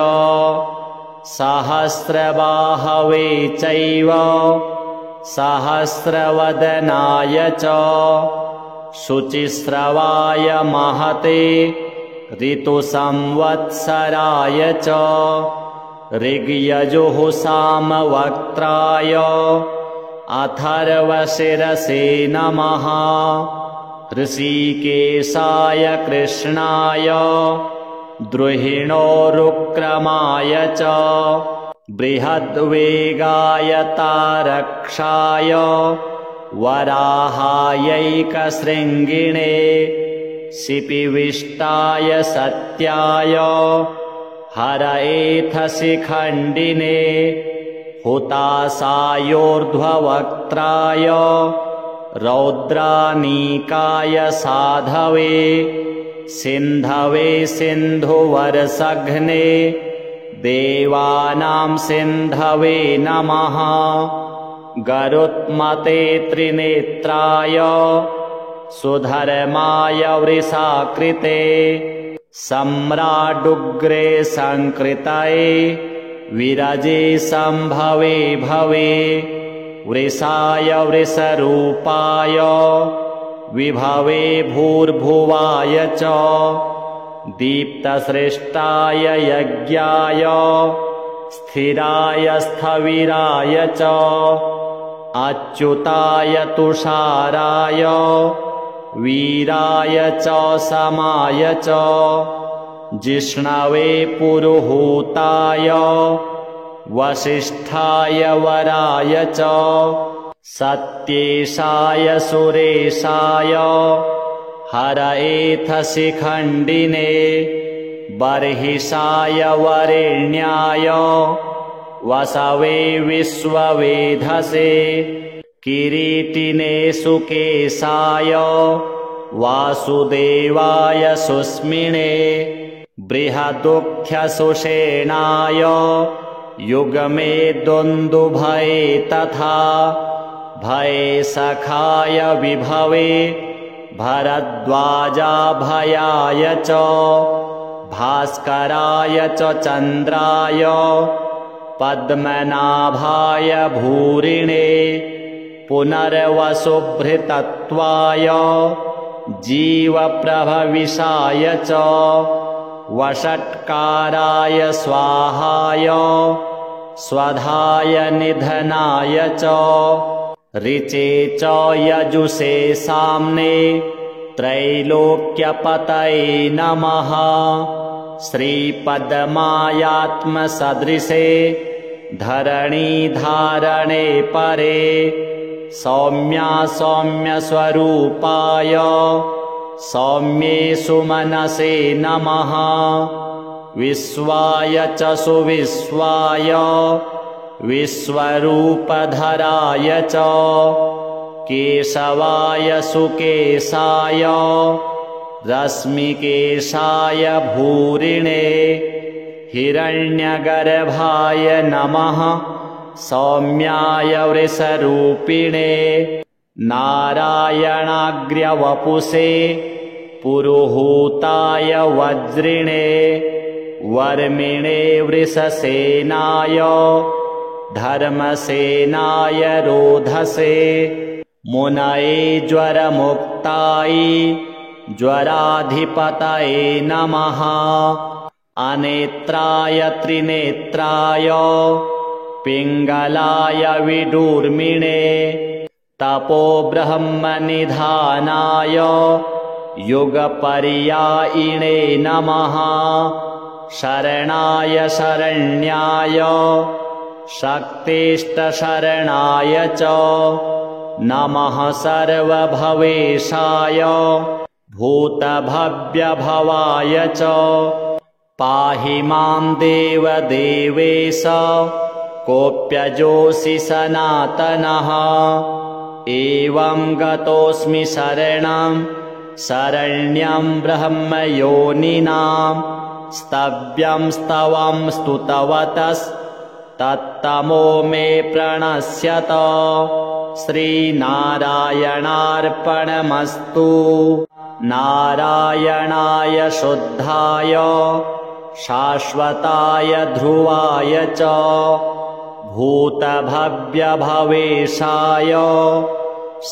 [SPEAKER 1] सहस्रबाहवे चैव सहस्रवदनाय च शुचिस्रवाय महते ऋतुसंवत्सराय च ऋग्यजुः सामवक्त्राय अथर्वशिरसे नमः ऋषिकेशाय कृष्णाय द्रुहिणोरुक्रमाय च बृहद्वेगाय तारक्षाय वराहायैकशृङ्गिणे शिपिविष्टाय सत्याय हरएथशिखण्डिने हुतासायोर्ध्ववक्त्राय रौद्रानीकाय साधवे सिन्धवे सिन्धुवरसघ्ने देवानां सिन्धवे नमः गरुत्मते त्रिनेत्राय सुधर्माय वृषाकृते सम्राडुग्रे संकृतये विरजे संभवे भवे वृषाय वृषरूपाय विभवे भूर्भुवाय च दीप्तसृष्टाय यज्ञाय स्थिराय स्थविराय च अच्युताय तुषाराय वीराय च समाय च जिष्णवे पुरुहूताय वसिष्ठाय वराय च सत्येशाय सुरेशाय हरएथशिखण्डिने बर्हिषाय वरेण्याय वसवे विश्ववेधसे किरीटिने सुकेशाय वासुदेवाय सुस्मिने बृहदुख्यसुषेणाय युगमे दुन्दुभये तथा भये सखाय विभवे भरद्वाजाभयाय च भास्कराय च चन्द्राय पद्मनाभाय भूरिणे पुनर्वसुभृतत्वाय जीवप्रभविषाय च वषट्काराय स्वाहाय स्वधाय निधनाय च ऋचे च यजुषे साम्ने त्रैलोक्यपतये नमः श्रीपद्मायात्मसदृशे धरणीधारणे परे सौम्या सौम्यस्वरूपाय सौम्ये सुमनसे नमः विश्वाय च सुविश्वाय विश्वरूपधराय च केशवाय सुकेशाय रश्मिकेशाय भूरिणे हिरण्यगर्भाय नमः सौम्याय वृषरूपिणे नारायणाग्र्यवपुषे पुरुहूताय वज्रिणे वर्मिणे वृषसेनाय धर्मसेनाय रोधसे मुनये ज्वरमुक्ताय ज्वराधिपतये नमः अनेत्राय त्रिनेत्राय पिङ्गलाय विडूर्मिणे तपो ब्रह्मनिधानाय युगपर्यायिणे नमः शरणाय शरण्याय शक्तिष्टशरणाय च नमः सर्वभवेशाय भूतभव्यभवाय च पाहि मां देवदेवेश कोऽप्यजोऽसि सनातनः एवं गतोऽस्मि शरणं शरण्यं ब्रह्मयोनिनां स्तव्यं स्तवं स्तुतवतस्तत्तमो मे प्रणश्यत श्रीनारायणार्पणमस्तु नारायणाय शुद्धाय शाश्वताय ध्रुवाय च भूतभव्यभवेशाय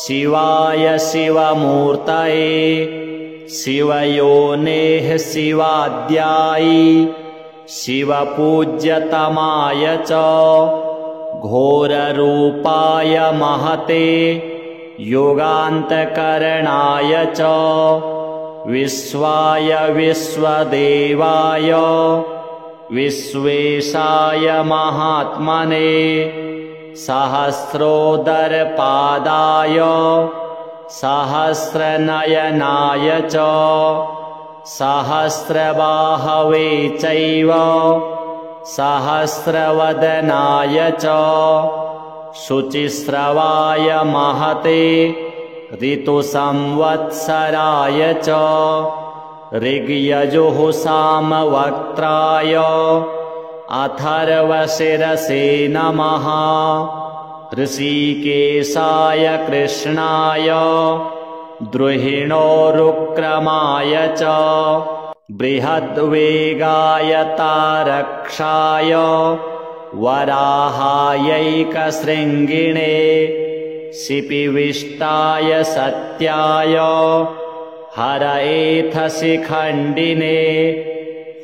[SPEAKER 1] शिवाय शिवमूर्तये शिवयोनेः शिवाद्याय शिवपूज्यतमाय च घोररूपाय महते योगान्तकरणाय च विश्वाय विश्वदेवाय विश्वेशाय महात्मने सहस्रोदरपादाय सहस्रनयनाय च सहस्रबाहवे चैव सहस्रवदनाय च शुचिस्रवाय महते ऋतुसंवत्सराय च ऋग्यजुः सामवक्त्राय अथर्वशिरसे नमः ऋषिकेशाय कृष्णाय द्रुहिणोरुक्रमाय च बृहद्वेगाय तारक्षाय वराहायैकशृङ्गिणे शिपिविष्टाय सत्याय हरएथशिखण्डिने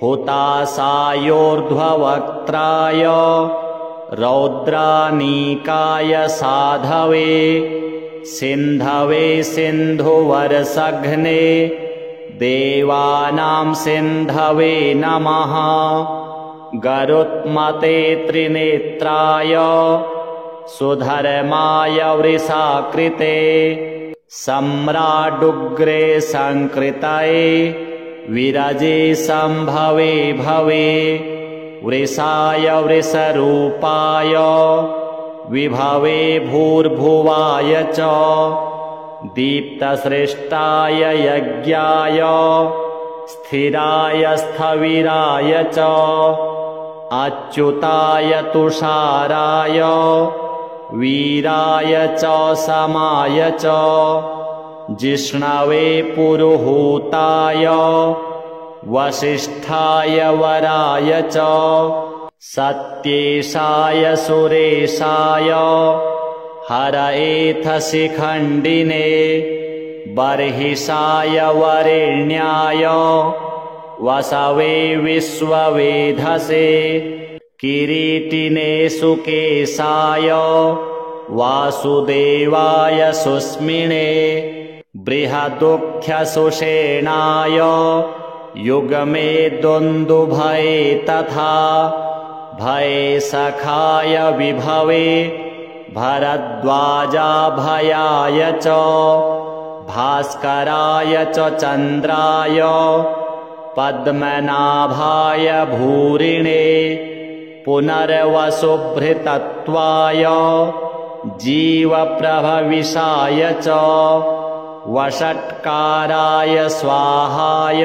[SPEAKER 1] हुतासायोर्ध्ववक्त्राय रौद्रानीकाय साधवे सिन्धवे सिन्धुवर्षघ्ने देवानां सिन्धवे नमः गरुत्मते त्रिनेत्राय सुधर्माय वृषाकृते सम्राडुग्रे संकृतये विरजे संभवे भवे वृषाय वृषरूपाय विभवे भूर्भुवाय च दीप्तसृष्टाय यज्ञाय स्थिराय स्थविराय च अच्युताय तुषाराय वीराय च समाय च जिष्णवे पुरुहूताय वसिष्ठाय वराय च सत्येशाय सुरेशाय हरएथशिखण्डिने बर्हिषाय वरेण्याय वसवे विश्ववेधसे किरीटिने सुकेशाय वासुदेवाय सुस्मिने बृहदुख्यसुषेणाय युगमे दुन्दुभये तथा भये सखाय विभवे भरद्वाजाभयाय च भास्कराय च चन्द्राय पद्मनाभाय भूरिणे पुनर्वसुभृतत्वाय जीवप्रभविषाय च वषट्काराय स्वाहाय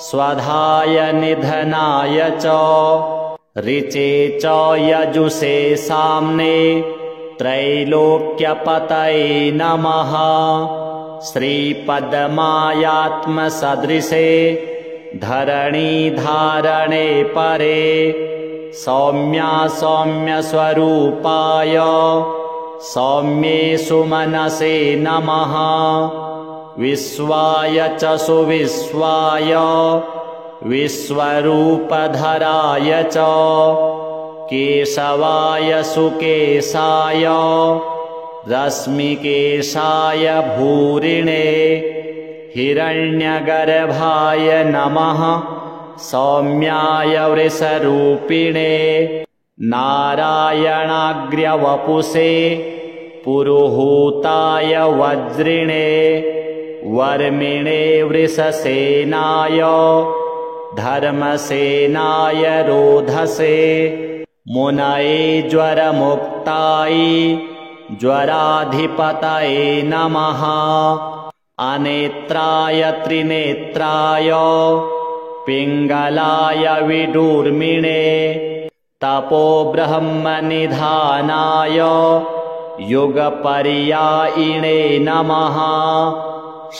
[SPEAKER 1] स्वधाय निधनाय च ऋचे च यजुषे साम्ने त्रैलोक्यपतये नमः श्रीपद्मायात्मसदृशे धरणीधारणे परे सौम्यस्वरूपाय सौम्ये सुमनसे नमः विश्वाय च सुविश्वाय विश्वरूपधराय च केशवाय सुकेशाय रश्मिकेशाय भूरिणे हिरण्यगर्भाय नमः सौम्याय वृषरूपिणे नारायणाग्र्यवपुषे पुरुहूताय वज्रिणे वर्मिणे वृषसेनाय धर्मसेनाय रोधसे मुनये ज्वरमुक्ताय ज्वराधिपतये नमः अनेत्राय त्रिनेत्राय पिङ्गलाय विडूर्मिणे तपो ब्रह्मनिधानाय युगपर्यायिणे नमः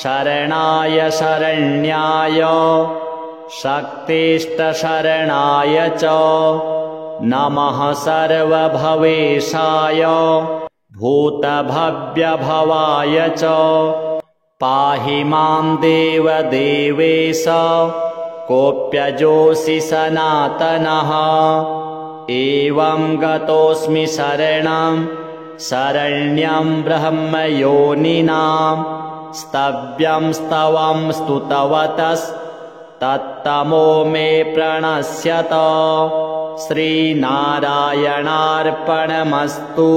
[SPEAKER 1] शरणाय शरण्याय शक्तिष्टशरणाय च नमः सर्वभवेशाय भूतभव्यभवाय च पाहि मां देवदेवेश कोऽप्यजोऽसि सनातनः एवं गतोऽस्मि शरणं शरण्यं ब्रह्मयोनिनां स्तव्यं स्तवं स्तुतवतस्तत्तमो मे प्रणश्यत श्रीनारायणार्पणमस्तु।